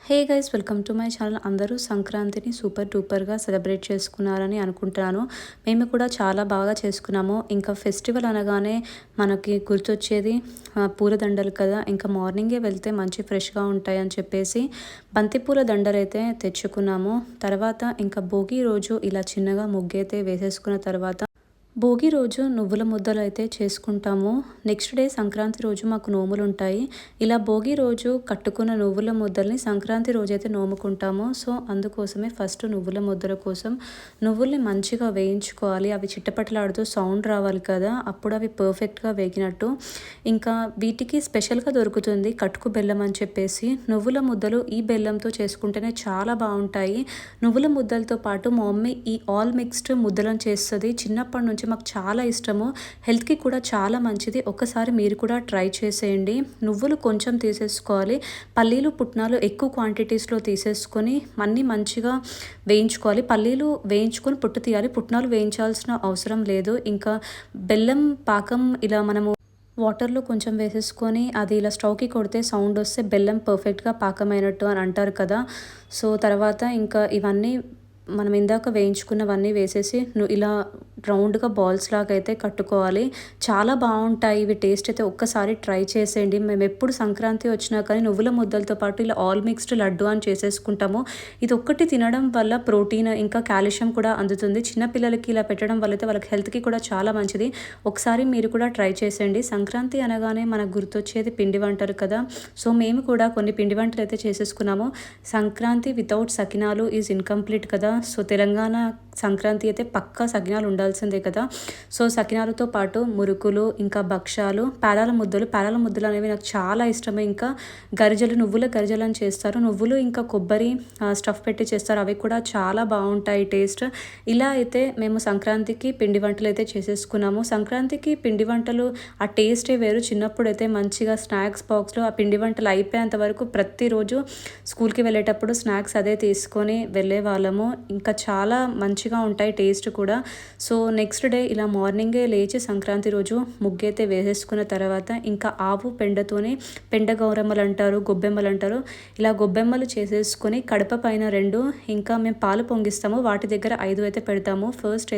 Hey guys, welcome to my channel. అందరూ సంక్రాంతిని super డూపర్గా celebrate చేసుకున్నారని అనుకుంటున్నాను. మేము కూడా చాలా బాగా చేసుకున్నాము. ఇంకా ఫెస్టివల్ అనగానే మనకి గుర్తొచ్చేది పూలదండలు కదా. ఇంకా మార్నింగే వెళ్తే మంచి ఫ్రెష్గా ఉంటాయని చెప్పేసి బంతిపూల దండలు అయితే తెచ్చుకున్నాము. తర్వాత ఇంకా భోగి రోజు ఇలా చిన్నగా ముగ్గైతే వేసేసుకున్న తర్వాత భోగి రోజు నువ్వుల ముద్దలు అయితే చేసుకుంటాము. నెక్స్ట్ డే సంక్రాంతి రోజు మాకు నోములు ఉంటాయి. ఇలా భోగి రోజు కట్టుకున్న నువ్వుల ముద్దల్ని సంక్రాంతి రోజైతే నోముకుంటాము. సో అందుకోసమే ఫస్ట్ నువ్వుల ముద్దల కోసం నువ్వుల్ని మంచిగా వేయించుకోవాలి. అవి చిట్టపట్టలాడుతూ సౌండ్ రావాలి కదా, అప్పుడు అవి పర్ఫెక్ట్గా వేగినట్టు. ఇంకా వీటికి స్పెషల్గా దొరుకుతుంది కటుకు బెల్లం అని చెప్పేసి. నువ్వుల ముద్దలు ఈ బెల్లంతో చేసుకుంటేనే చాలా బాగుంటాయి. నువ్వుల ముద్దలతో పాటు మా మమ్మీ ఈ ఆల్ మిక్స్డ్ ముద్దలను చేస్తుంది. చిన్నప్పటి నుంచి మాకు చాలా ఇష్టము. హెల్త్కి కూడా చాలా మంచిది. ఒకసారి మీరు కూడా ట్రై చేసేయండి. నువ్వులు కొంచెం తీసేసుకోవాలి. పల్లీలు పుట్నాలు ఎక్కువ క్వాంటిటీస్లో తీసేసుకొని అన్నీ మంచిగా వేయించుకోవాలి. పల్లీలు వేయించుకొని పొట్టు తీయాలి. పుట్నాలు వేయించాల్సిన అవసరం లేదు. ఇంకా బెల్లం పాకం ఇలా మనము వాటర్లో కొంచెం వేసేసుకొని అది ఇలా స్టవ్కి కొడితే సౌండ్ వస్తే బెల్లం పర్ఫెక్ట్గా పాకమైనట్టు అని అంటారు కదా. సో తర్వాత ఇంకా ఇవన్నీ మనం ఇందాక వేయించుకున్నవన్నీ వేసేసి ఇలా రౌండ్గా బాల్స్ లాగా అయితే కట్టుకోవాలి. చాలా బాగుంటాయి ఇవి. టేస్ట్ అయితే ఒక్కసారి ట్రై చేసేయండి. మేము ఎప్పుడు సంక్రాంతి వచ్చినా కానీ నువ్వుల ముద్దలతో పాటు ఇలా ఆల్ మిక్స్డ్ లడ్డు అని చేసేసుకుంటాము. ఇది ఒక్కటి తినడం వల్ల ప్రోటీన్ ఇంకా కాల్షియం కూడా అందుతుంది. చిన్నపిల్లలకి ఇలా పెట్టడం వల్ల అయితే వాళ్ళకి హెల్త్కి కూడా చాలా మంచిది. ఒకసారి మీరు కూడా ట్రై చేసేయండి. సంక్రాంతి అనగానే మనకు గుర్తొచ్చేది పిండి వంటలు కదా. సో మేము కూడా కొన్ని పిండి వంటలు అయితే చేసేసుకున్నాము. Sankranti without sakinalu is incomplete కదా. సో తెలంగాణ సంక్రాంతి అయితే పక్కా సకినాలు ఉండాల్సిందే కదా. సో సకినాలతో పాటు మురుకులు, ఇంకా భక్షాలు, పేలాల ముద్దలు అనేవి నాకు చాలా ఇష్టము. ఇంకా గరిజలు, నువ్వుల గరిజలు అని చేస్తారు. నువ్వులు ఇంకా కొబ్బరి స్టఫ్ పెట్టి చేస్తారు. అవి కూడా చాలా బాగుంటాయి టేస్ట్. ఇలా అయితే మేము సంక్రాంతికి పిండి వంటలు అయితే చేసేసుకున్నాము. సంక్రాంతికి పిండి వంటలు ఆ టేస్టే వేరు. చిన్నప్పుడు అయితే మంచిగా స్నాక్స్ బాక్స్లో ఆ పిండి వంటలు అయిపోయేంత వరకు ప్రతిరోజు స్కూల్కి వెళ్ళేటప్పుడు స్నాక్స్ అదే తీసుకొని వెళ్ళే వాళ్ళము. ఇంకా చాలా మంచిగా ఉంటాయి టేస్ట్ కూడా. సో నెక్స్ట్ డే ఇలా మార్నింగే లేచి సంక్రాంతి రోజు ముగ్గైతే వేసేసుకున్న తర్వాత ఇంకా ఆవు పెండతోనే పెండ గౌరమ్మలు అంటారు, గొబ్బెమ్మలు అంటారు. ఇలా గొబ్బెమ్మలు చేసేసుకొని కడప పైన 2 ఇంకా మేము పాలు పొంగిస్తాము. వాటి దగ్గర 5 అయితే పెడతాము. ఫస్ట్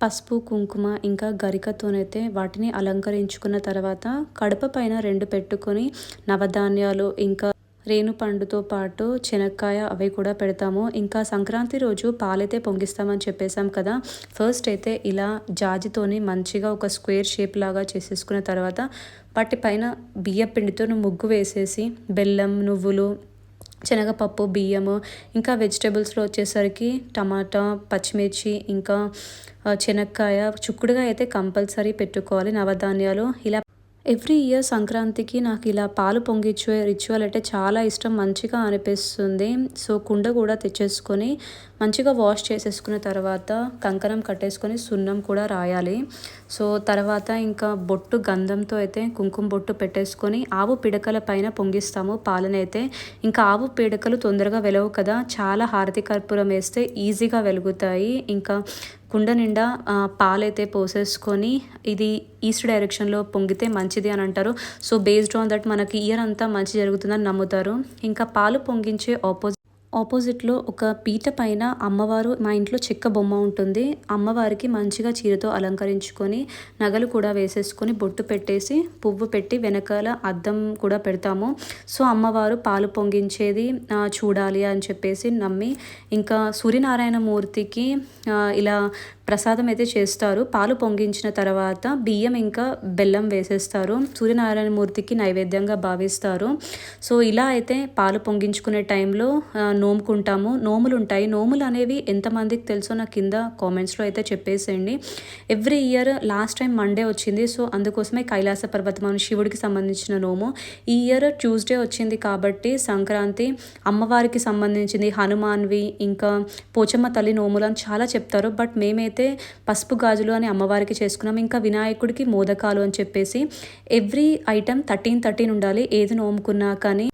పసుపు, కుంకుమ ఇంకా గరికతోనైతే వాటిని అలంకరించుకున్న తర్వాత కడప పైన 2 పెట్టుకొని నవధాన్యాలు ఇంకా రేణుపండుతో పాటు శనక్కాయ అవి కూడా పెడతాము. ఇంకా సంక్రాంతి రోజు పాలైతే పొంగిస్తామని చెప్పేసాం కదా. ఫస్ట్ అయితే ఇలా జాజితోని మంచిగా ఒక స్క్వేర్ షేప్ లాగా చేసేసుకున్న తర్వాత వాటిపైన బియ్య పిండితో ముగ్గు వేసేసి బెల్లం, నువ్వులు, శనగపప్పు, బియ్యము ఇంకా వెజిటేబుల్స్లో వచ్చేసరికి టమాటా, పచ్చిమిర్చి ఇంకా శనక్కాయ, చుక్కుడుగా అయితే కంపల్సరీ పెట్టుకోవాలి. నవధాన్యాలు ఇలా ఎవ్రీ ఇయర్ సంక్రాంతికి నాకు ఇలా పాలు పొంగిచ్చే రిచువల్ అంటే చాలా ఇష్టం. మంచిగా అనిపిస్తుంది. సో కుండ కూడా తెచ్చేసుకొని మంచిగా వాష్ చేసేసుకున్న తర్వాత కంకణం కట్టేసుకొని సున్నం కూడా రాయాలి. సో తర్వాత ఇంకా బొట్టు గంధంతో అయితే కుంకుమ బొట్టు పెట్టేసుకొని ఆవు పిడకల పైన పొంగిస్తాము పాలనైతే. ఇంకా ఆవు పిడకలు తొందరగా వెలవు కదా, చాలా హారతి కర్పూరం వేస్తే ఈజీగా వెలుగుతాయి. ఇంకా కుండ నిండా పాలైతే పోసేసుకొని ఇది ఈస్ట్ డైరెక్షన్లో పొంగితే మంచిది అని అంటారు. సో బేస్డ్ ఆన్ దట్ మనకి ఇయర్ అంతా మంచి జరుగుతుందని నమ్ముతారు. ఇంకా పాలు పొంగించే ఆపోజిట్లో ఒక పీట పైన అమ్మవారు, మా ఇంట్లో చెక్క బొమ్మ ఉంటుంది. అమ్మవారికి మంచిగా చీరతో అలంకరించుకొని నగలు కూడా వేసేసుకొని బొట్టు పెట్టేసి పువ్వు పెట్టి వెనకాల అద్దం కూడా పెడతాము. సో అమ్మవారు పాలు పొంగించేది చూడాలి అని చెప్పేసి నమ్మి ఇంకా సూర్యనారాయణ మూర్తికి ఇలా ప్రసాదం అయితే చేస్తారు. పాలు పొంగించిన తర్వాత బియ్యం ఇంకా బెల్లం వేసేస్తారు. సూర్యనారాయణ మూర్తికి నైవేద్యంగా భావిస్తారు. సో ఇలా అయితే పాలు పొంగించుకునే టైంలో నోముకుంటాము. నోములు ఉంటాయి. నోములు అనేవి ఎంతమందికి తెలుసో నా కింద కామెంట్స్లో అయితే చెప్పేసేయండి. Every year last time Monday వచ్చింది. సో అందుకోసమే కైలాస పర్వతం శివుడికి సంబంధించిన నోము. ఈ ఇయర్ ట్యూస్డే వచ్చింది కాబట్టి సంక్రాంతి అమ్మవారికి సంబంధించింది. హనుమాన్వి ఇంకా పోచమ్మ తల్లి నోములు అని చాలా చెప్తారు. బట్ మేమైతే పసుపు గాజులు అని అమ్మవారికి చేసుకున్నాం. ఇంకా వినాయకుడికి మోదకాలు అని చెప్పేసి ఎవ్రీ ఐటమ్ 13 ఉండాలి. ఏది నోముకున్నా కానీ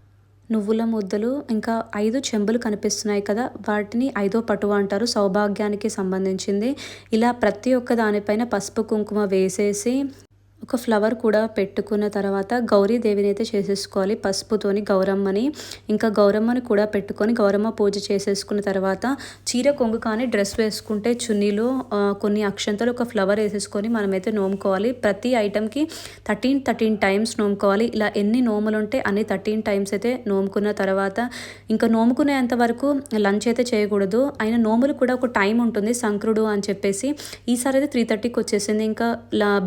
నువ్వుల ముద్దలు ఇంకా 5 చెంబులు కనిపిస్తున్నాయి కదా, వాటిని 5వ పటువ అంటారు. సౌభాగ్యానికి సంబంధించింది. ఇలా ప్రతి ఒక్క దానిపైన పసుపు కుంకుమ వేసేసి ఒక ఫ్లవర్ కూడా పెట్టుకున్న తర్వాత గౌరీదేవిని అయితే చేసేసుకోవాలి పసుపుతోని గౌరమ్మని. ఇంకా గౌరమ్మని కూడా పెట్టుకొని గౌరమ్మ పూజ చేసేసుకున్న తర్వాత చీర కొంగు కానీ డ్రెస్ వేసుకుంటే చున్నీలో కొన్ని అక్షంతలు ఒక ఫ్లవర్ వేసేసుకొని మనమైతే నోముకోవాలి. ప్రతి ఐటెంకి 13 టైమ్స్ నోముకోవాలి. ఇలా ఎన్ని నోములు ఉంటే అన్ని 13 టైమ్స్ అయితే నోముకున్న తర్వాత ఇంకా నోముకునేంత వరకు లంచ్ అయితే చేయకూడదు. అయినా నోములు కూడా ఒక టైం ఉంటుంది సంక్రుడు అని చెప్పేసి. ఈసారి అయితే 3:30కి వచ్చేసింది. ఇంకా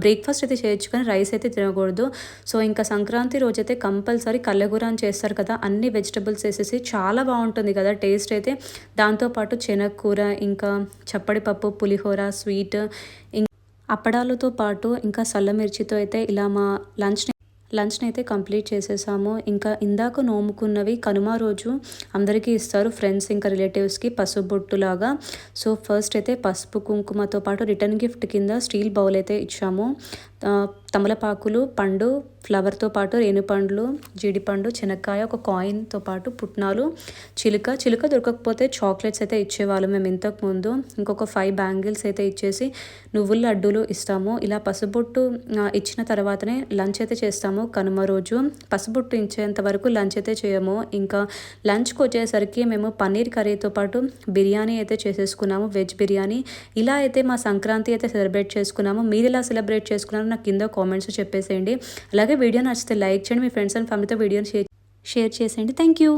బ్రేక్ఫాస్ట్ అయితే చేయొచ్చు కానీ రైస్ అయితే తినకూడదు. సో ఇంకా సంక్రాంతి రోజైతే కంపల్సరీ కల్లెగూర అని చేస్తారు కదా, అన్ని వెజిటబుల్స్ వేసేసి చాలా బాగుంటుంది కదా టేస్ట్ అయితే. దాంతోపాటు శనగకూర, ఇంకా చప్పడి పప్పు, పులిహోర, స్వీట్, అప్పడాలతో పాటు ఇంకా సల్లమిర్చితో అయితే ఇలా మా లంచ్ని అయితే కంప్లీట్ చేసేసాము. ఇంకా ఇందాక నోముకున్నవి కనుమ రోజు అందరికీ ఇస్తారు, ఫ్రెండ్స్ ఇంకా రిలేటివ్స్కి పసుబొట్టులాగా. సో ఫస్ట్ అయితే పసుపు కుంకుమతో పాటు రిటర్న్ గిఫ్ట్ కింద స్టీల్ బౌల్ అయితే ఇచ్చాము. తమలపాకులు, పండు, ఫ్లవర్తో పాటు రేణుపండ్లు, జీడిపండు, శనక్కాయ, ఒక కాయిన్తో పాటు పుట్నాలు, చిలుక దొరకకపోతే చాక్లెట్స్ అయితే ఇచ్చేవాళ్ళు మేము ఇంతకు ముందు. ఇంకొక 5 బ్యాంగిల్స్ అయితే ఇచ్చేసి నువ్వుల లడ్డూలు ఇస్తాము. ఇలా పసుబొట్టు ఇచ్చిన తర్వాతనే లంచ్ అయితే చేస్తాము. కనుమ రోజు పసుబొట్టు ఇచ్చేంత వరకు లంచ్ అయితే చేయము. ఇంకా లంచ్కి వచ్చేసరికి మేము పన్నీర్ కర్రీతో పాటు బిర్యానీ అయితే చేసేసుకున్నాము, వెజ్ బిర్యానీ. ఇలా అయితే మా సంక్రాంతి అయితే సెలబ్రేట్ చేసుకున్నాము. మీరు ఇలా సెలబ్రేట్ చేసుకున్నారో నాకు కింద కామెంట్స్ చెప్పేసేయండి. అలాగే వీడియో నచ్చితే లైక్ చేయండి, మీ ఫ్రెండ్స్ అండ్ ఫ్యామిలీతో వీడియోని షేర్ చేసేయండి. Thank you.